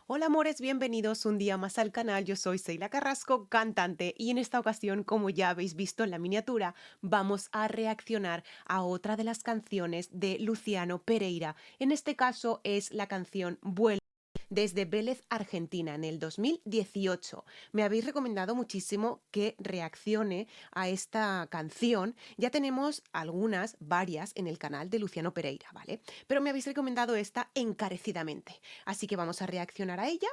Hola amores, bienvenidos un día más al canal. Yo soy Seila Carrasco, cantante, y en esta ocasión, como ya habéis visto en la miniatura, vamos a reaccionar a otra de las canciones de Luciano Pereira. En este caso es la canción Vuelve desde Vélez, Argentina, en el 2018. Me habéis recomendado muchísimo que reaccione a esta canción. Ya tenemos algunas, varias, en el canal de Luciano Pereira, ¿vale? Pero me habéis recomendado esta encarecidamente. Así que vamos a reaccionar a ella.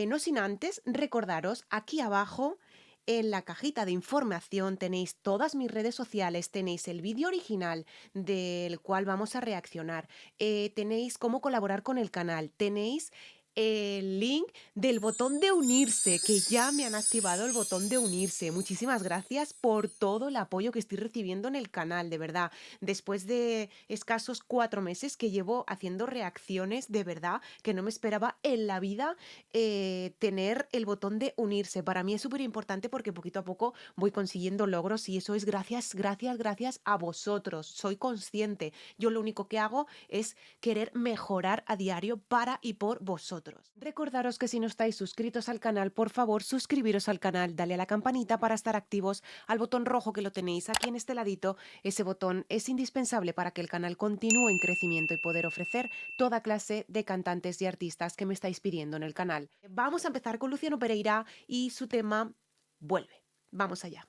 No sin antes recordaros aquí abajo. En la cajita de información tenéis todas mis redes sociales, tenéis el vídeo original del cual vamos a reaccionar, tenéis cómo colaborar con el canal, tenéis el link del botón de unirse, que ya me han activado el botón de unirse. Muchísimas gracias por todo el apoyo que estoy recibiendo en el canal, de verdad. Después de escasos 4 meses que llevo haciendo reacciones, de verdad, que no me esperaba en la vida tener el botón de unirse. Para mí es súper importante porque poquito a poco voy consiguiendo logros y eso es gracias, gracias, gracias a vosotros. Soy consciente. Yo lo único que hago es querer mejorar a diario para y por vosotros. Recordaros que si no estáis suscritos al canal, por favor suscribiros al canal, dale a la campanita para estar activos, al botón rojo que lo tenéis aquí en este ladito. Ese botón es indispensable para que el canal continúe en crecimiento y poder ofrecer toda clase de cantantes y artistas que me estáis pidiendo en el canal. Vamos a empezar con Luciano Pereira y su tema Vuelve. Vamos allá.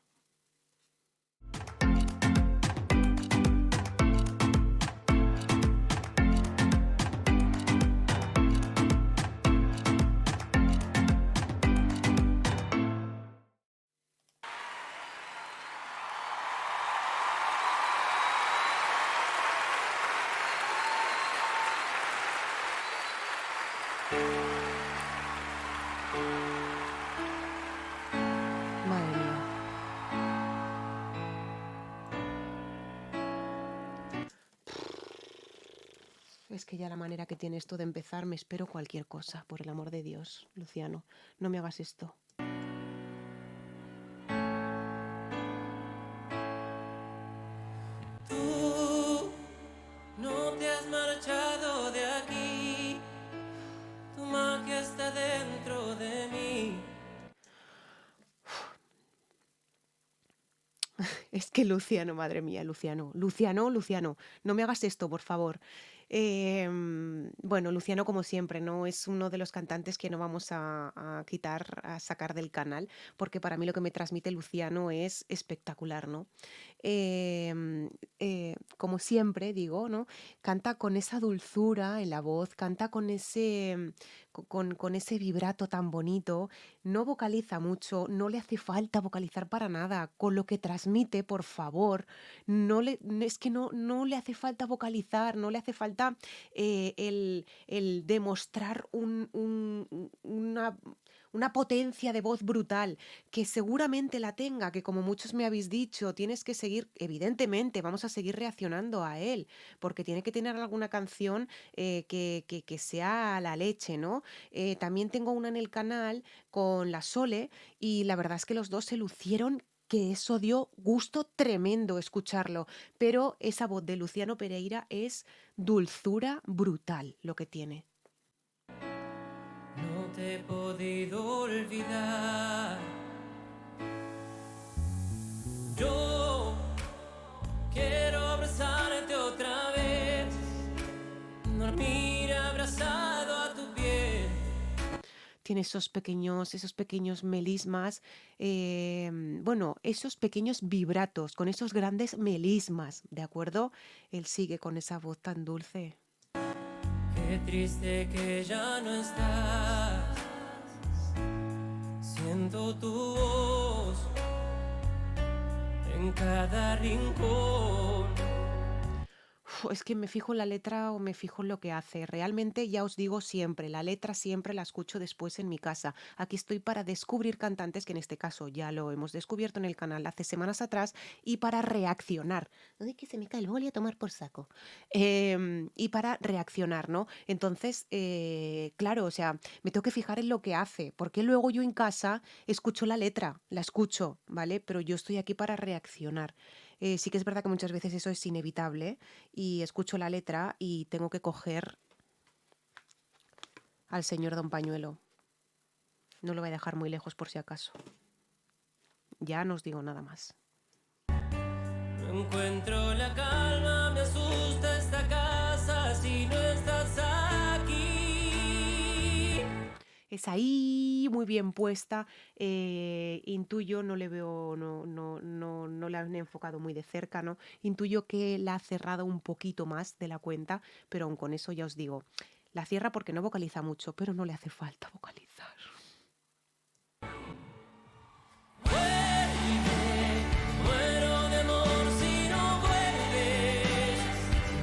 Madre mía. Es que ya la manera que tienes tú de empezar, me espero cualquier cosa, por el amor de Dios, Luciano. No me hagas esto. Tú no te has marchado de aquí, tu magia está dentro de mí. Es que Luciano, madre mía, Luciano. Luciano, Luciano, no me hagas esto, por favor. Bueno, Luciano, como siempre, ¿no? Es uno de los cantantes que no vamos a quitar, a sacar del canal, porque para mí lo que me transmite Luciano es espectacular, ¿no? Como siempre digo, ¿no? Canta con esa dulzura en la voz, canta con con ese vibrato tan bonito, no vocaliza mucho, no le hace falta vocalizar para nada, con lo que transmite, por favor, es que no le hace falta vocalizar, no le hace falta el demostrar una potencia de voz brutal, que seguramente la tenga, que como muchos me habéis dicho, tienes que seguir, evidentemente, vamos a seguir reaccionando a él, porque tiene que tener alguna canción que sea la leche, ¿no? También tengo una en el canal con la Sole y la verdad es que los dos se lucieron, que eso dio gusto tremendo escucharlo, pero esa voz de Luciano Pereira es dulzura brutal lo que tiene. No te he podido olvidar. Yo quiero abrazarte otra vez, dormir abrazado a tu piel. Tiene esos pequeños melismas, bueno, esos pequeños vibratos, con esos grandes melismas, ¿de acuerdo? Él sigue con esa voz tan dulce. Qué triste que ya no estás. Siento tu voz en cada rincón. Es que me fijo en la letra o me fijo en lo que hace. Realmente ya os digo siempre, la letra siempre la escucho después en mi casa. Aquí estoy para descubrir cantantes, que en este caso ya lo hemos descubierto en el canal hace semanas atrás, y para reaccionar. Ay, que se me cae el boli a tomar por saco. Y para reaccionar, ¿no? Entonces, claro, o sea, me tengo que fijar en lo que hace, porque luego yo en casa escucho la letra, la escucho, ¿vale? Pero yo estoy aquí para reaccionar. Sí que es verdad que muchas veces eso es inevitable y escucho la letra y tengo que coger al señor Don Pañuelo. No lo voy a dejar muy lejos por si acaso. Ya no os digo nada más. No encuentro la calma, me asusta esta casa si no estás aquí. Es ahí muy bien puesta. Intuyo, no le veo, no la han enfocado muy de cerca, ¿no? Intuyo que la ha cerrado un poquito más de la cuenta, pero aun con eso ya os digo, la cierra porque no vocaliza mucho, pero no le hace falta vocalizar. Muero de amor si no vuelves.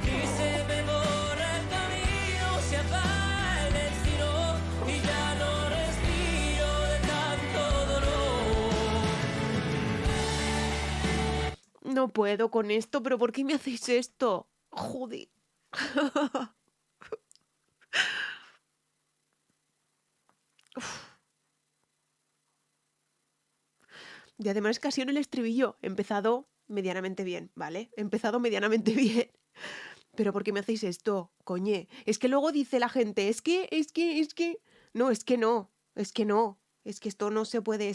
Y se me borra el camino, se apaga el destino y ya no respiro de tanto dolor. No puedo con esto, pero ¿por qué me hacéis esto? Joder. Y además casi en el estribillo. He empezado medianamente bien, ¿vale? He empezado medianamente bien. Pero ¿por qué me hacéis esto? Coñe. Es que luego dice la gente, es que. No, es que no. Es que no. Es que esto no se puede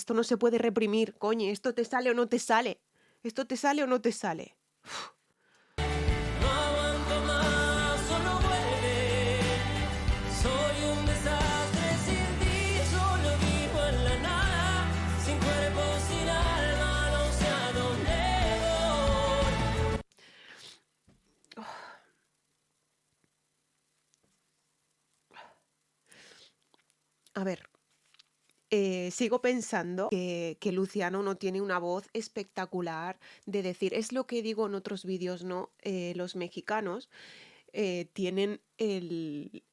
reprimir. Coñe, esto te sale o no te sale. Esto te sale o no te sale. No aguanto más, solo vuelve. Soy un desastre sin ti, solo vivo en la nada, sin cuerpo, sin alma, no sé a dónde voy. A ver, sigo pensando que Luciano no tiene una voz espectacular de decir, es lo que digo en otros vídeos, ¿no? Los mexicanos tienen el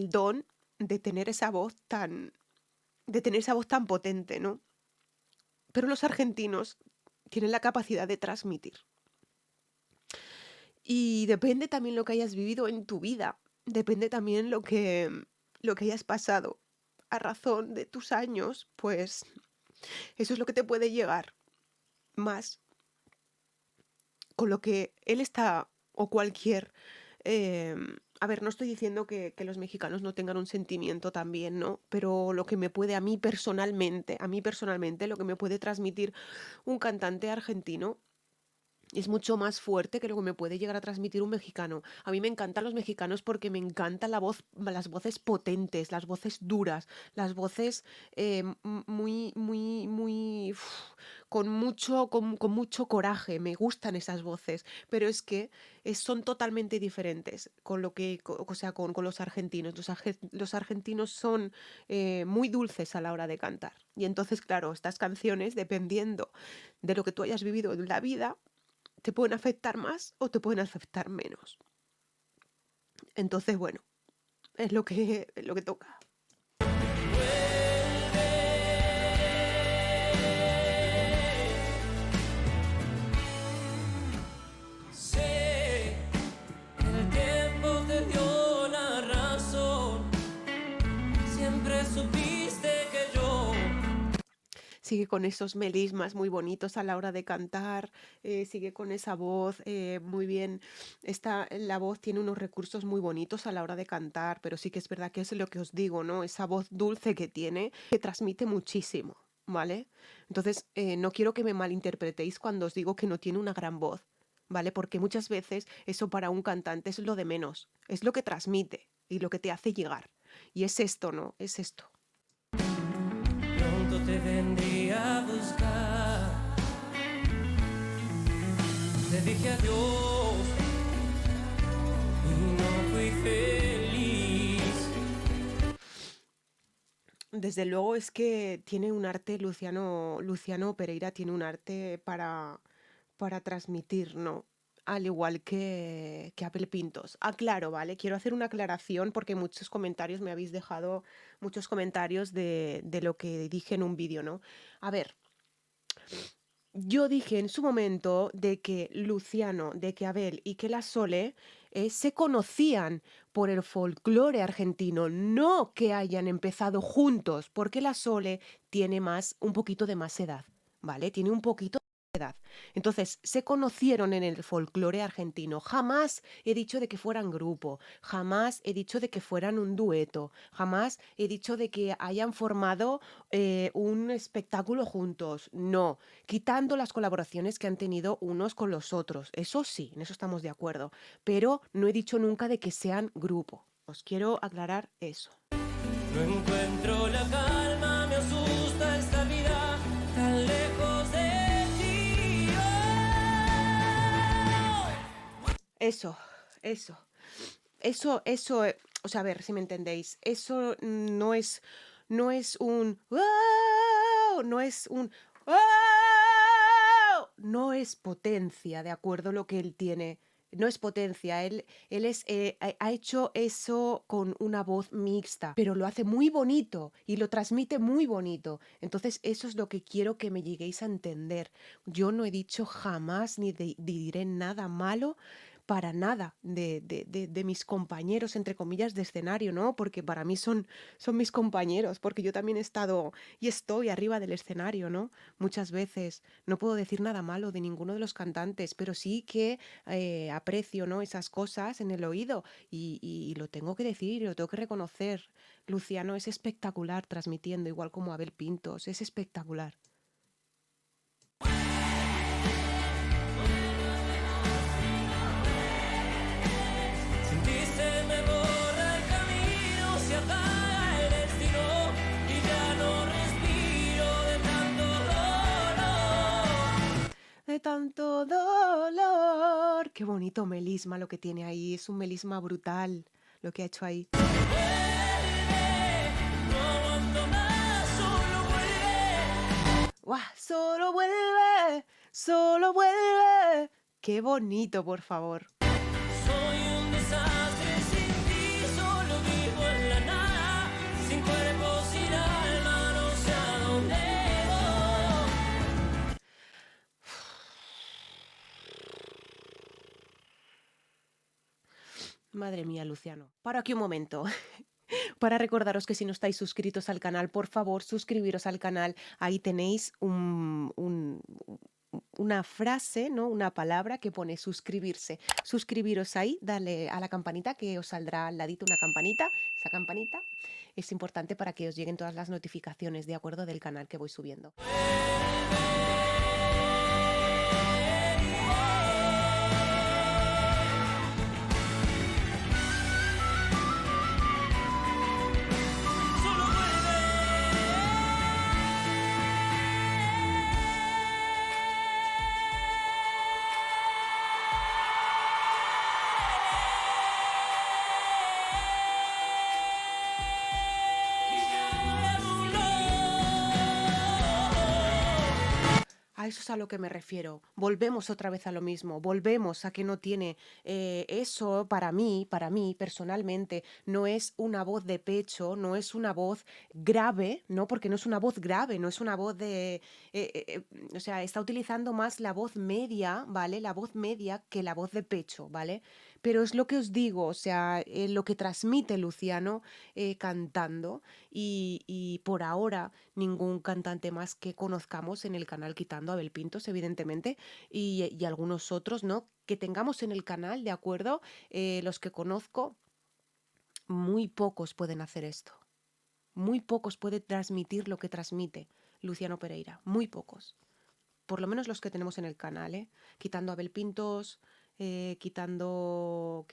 don de tener esa voz tan potente, ¿no? Pero los argentinos tienen la capacidad de transmitir. Y depende también lo que hayas vivido en tu vida, depende también lo que hayas pasado. A razón de tus años, pues eso es lo que te puede llegar más con lo que él está o cualquier... a ver, no estoy diciendo que los mexicanos no tengan un sentimiento también, ¿no? Pero lo que me puede a mí personalmente, lo que me puede transmitir un cantante argentino es mucho más fuerte que lo que me puede llegar a transmitir un mexicano. A mí me encantan los mexicanos porque me encanta las voces potentes, las voces duras, las voces muy, con mucho coraje. Me gustan esas voces, pero es que son totalmente diferentes con o sea, con los argentinos. Los argentinos son muy dulces a la hora de cantar. Y entonces, claro, estas canciones, dependiendo de lo que tú hayas vivido en la vida, te pueden afectar más o te pueden afectar menos. Entonces, bueno, es lo que toca. Sé que el tiempo te dio la razón, siempre supiste que yo Sigue con esos melismas muy bonitos a la hora de cantar, sigue con esa voz muy bien. La voz tiene unos recursos muy bonitos a la hora de cantar, pero sí que es verdad que es lo que os digo, ¿no? Esa voz dulce que tiene, que transmite muchísimo, ¿vale? Entonces, no quiero que me malinterpretéis cuando os digo que no tiene una gran voz, ¿vale? Porque muchas veces eso para un cantante es lo de menos, es lo que transmite y lo que te hace llegar. Y es esto, ¿no? Es esto. pronto te vendría a buscar. Te dije adiós y no fui feliz. Desde luego es que tiene un arte, Luciano Pereira tiene un arte para transmitir, ¿no? Al igual que Abel Pintos. Claro, ¿vale? Quiero hacer una aclaración porque muchos comentarios me habéis dejado, muchos comentarios de lo que dije en un vídeo, ¿no? A ver, yo dije en su momento de que Luciano, de que Abel y que la Sole se conocían por el folclore argentino, no que hayan empezado juntos, porque la Sole tiene un poquito de más edad, ¿vale? Tiene un poquito edad. Entonces, se conocieron en el folclore argentino. Jamás he dicho de que fueran grupo, jamás he dicho de que fueran un dueto, jamás he dicho de que hayan formado un espectáculo juntos. No, quitando las colaboraciones que han tenido unos con los otros. Eso sí, en eso estamos de acuerdo. Pero no he dicho nunca de que sean grupo. Os quiero aclarar eso. No encuentro la calma, me asusta esta vida tan lejos de ti. Oh. Eso, eso. Eso, o sea, a ver si me entendéis. Eso no es un "¡Wow!", no es un "¡Wow!", no es potencia, ¿de acuerdo? Lo que él tiene. No es potencia, él ha hecho eso con una voz mixta, pero lo hace muy bonito y lo transmite muy bonito. Entonces, eso es lo que quiero que me lleguéis a entender. Yo no he dicho jamás ni diré nada malo para nada de mis compañeros, entre comillas, de escenario, ¿no? Porque para mí son mis compañeros, porque yo también he estado y estoy arriba del escenario, ¿no? Muchas veces no puedo decir nada malo de ninguno de los cantantes, pero sí que aprecio, ¿no? Esas cosas en el oído y lo tengo que decir y lo tengo que reconocer. Luciano es espectacular transmitiendo, igual como Abel Pintos, es espectacular. Sin ti se me borra el camino, se apaga el destino y ya no respiro de tanto dolor. De tanto dolor. Qué bonito melisma lo que tiene ahí. Es un melisma brutal lo que ha hecho ahí. Vuelve, no aguanto más, solo vuelve. ¡Guau! Solo vuelve, solo vuelve. Qué bonito, por favor. Soy un desastre sin ti, solo vivo en la nada, sin cuerpo, sin alma, no sé a dónde voy. Madre mía, Luciano. Paro aquí un momento. Para recordaros que si no estáis suscritos al canal, por favor, suscribiros al canal. Ahí tenéis una frase, ¿no? Una palabra que pone suscribirse. Suscribiros ahí, dale a la campanita que os saldrá al ladito una campanita. Esa campanita es importante para que os lleguen todas las notificaciones, ¿de acuerdo? Del canal que voy subiendo. Solo A eso es a lo que me refiero. Volvemos otra vez a lo mismo. Volvemos a que no tiene eso para mí personalmente, no es una voz de pecho, no es una voz grave, ¿no? Porque no es una voz grave, no es una voz de... o sea, está utilizando más la voz media, ¿vale? La voz media que la voz de pecho, ¿vale? Pero es lo que os digo, o sea, lo que transmite Luciano cantando y por ahora ningún cantante más que conozcamos en el canal, quitando a Abel Pintos, evidentemente, y algunos otros, ¿no? Que tengamos en el canal, ¿de acuerdo? Los que conozco, muy pocos pueden hacer esto. Muy pocos pueden transmitir lo que transmite Luciano Pereira. Muy pocos. Por lo menos los que tenemos en el canal, ¿eh? Quitando a Abel Pintos, quitando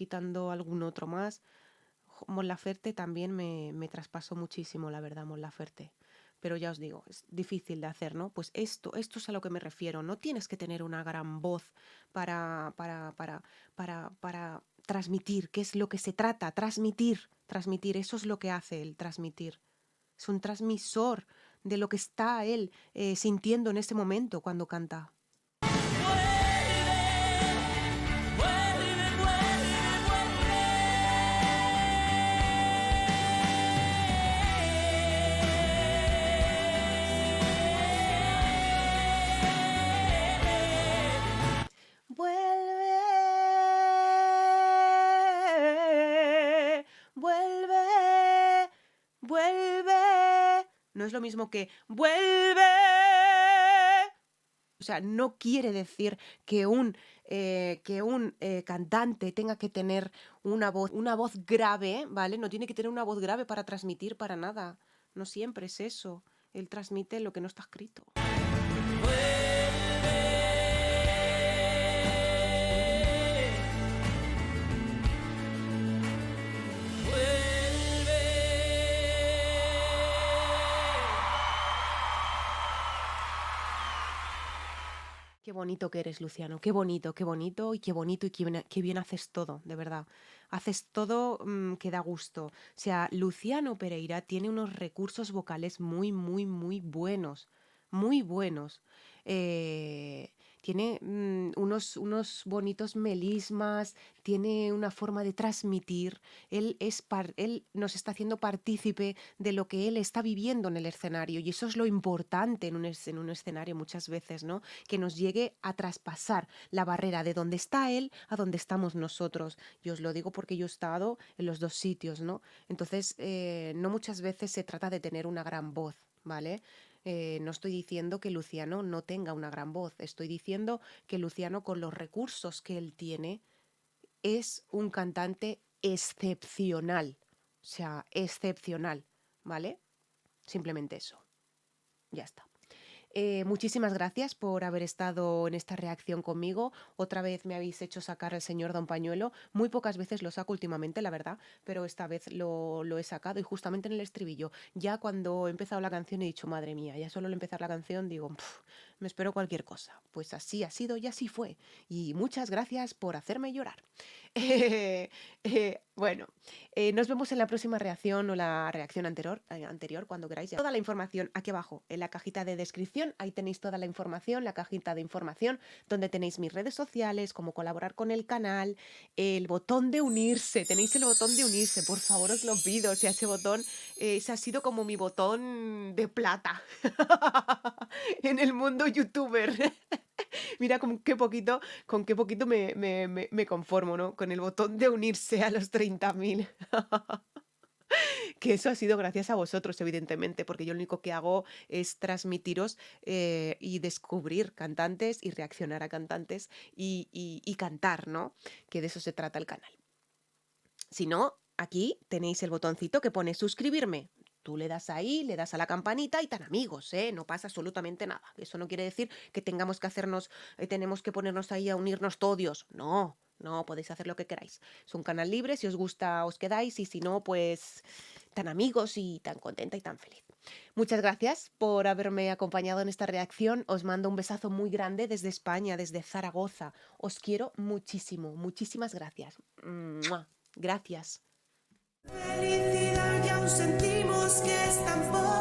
algún otro más. Mon Laferte también me traspasó muchísimo, la verdad, Mon Laferte. Pero ya os digo, es difícil de hacer, ¿no? Pues esto es a lo que me refiero. No tienes que tener una gran voz para transmitir, que es lo que se trata, transmitir, eso es lo que hace el transmitir. Es un transmisor de lo que está él sintiendo en ese momento cuando canta. Vuelve, vuelve, vuelve. No es lo mismo que vuelve. sea, no quiere decir que un cantante tenga que tener una voz grave, ¿vale? No tiene que tener una voz grave para transmitir para nada. No siempre es eso. Él transmite lo que no está escrito. Qué bonito que eres, Luciano. Qué bonito y qué bien haces todo, de verdad. Haces todo que da gusto. O sea, Luciano Pereira tiene unos recursos vocales muy, muy, muy buenos. Muy buenos. Eh, Tiene unos bonitos melismas, tiene una forma de transmitir. Él nos está haciendo partícipe de lo que él está viviendo en el escenario. Y eso es lo importante en un escenario muchas veces, ¿no? Que nos llegue a traspasar la barrera de donde está él a donde estamos nosotros. Yo os lo digo porque yo he estado en los dos sitios, ¿no? Entonces, no muchas veces se trata de tener una gran voz, ¿vale? No estoy diciendo que Luciano no tenga una gran voz, estoy diciendo que Luciano, con los recursos que él tiene, es un cantante excepcional. O sea, excepcional, ¿vale? Simplemente eso. Ya está. Muchísimas gracias por haber estado en esta reacción conmigo. Otra vez me habéis hecho sacar al señor Don Pañuelo. Muy pocas veces lo saco últimamente, la verdad, pero esta vez lo he sacado y justamente en el estribillo. Ya cuando he empezado la canción he dicho, madre mía, ya solo al empezar la canción digo, "Pf, me espero cualquier cosa". Pues así ha sido y así fue. Y muchas gracias por hacerme llorar. Bueno, nos vemos en la próxima reacción o la reacción anterior, cuando queráis. Toda la información aquí abajo en la cajita de descripción. Ahí tenéis toda la información, la cajita de información, donde tenéis mis redes sociales, cómo colaborar con el canal, el botón de unirse. Tenéis el botón de unirse, por favor, os lo pido. O sea, ese botón, ese ha sido como mi botón de plata en el mundo youtuber. Mira con qué poquito me conformo, ¿no? Con el botón de unirse a los 30.000. Que eso ha sido gracias a vosotros, evidentemente, porque yo lo único que hago es transmitiros y descubrir cantantes y reaccionar a cantantes y cantar, ¿no? Que de eso se trata el canal. Si no, aquí tenéis el botoncito que pone suscribirme. Tú le das ahí, le das a la campanita y tan amigos, ¿eh? No pasa absolutamente nada. Eso no quiere decir que tengamos que tenemos que ponernos ahí a unirnos todos. No, no, podéis hacer lo que queráis. Es un canal libre, si os gusta os quedáis y si no, pues tan amigos y tan contenta y tan feliz. Muchas gracias por haberme acompañado en esta reacción. Os mando un besazo muy grande desde España, desde Zaragoza. Os quiero muchísimo. Muchísimas gracias. ¡Mua! Gracias. Felicidad y aún sentimos que es tan poco.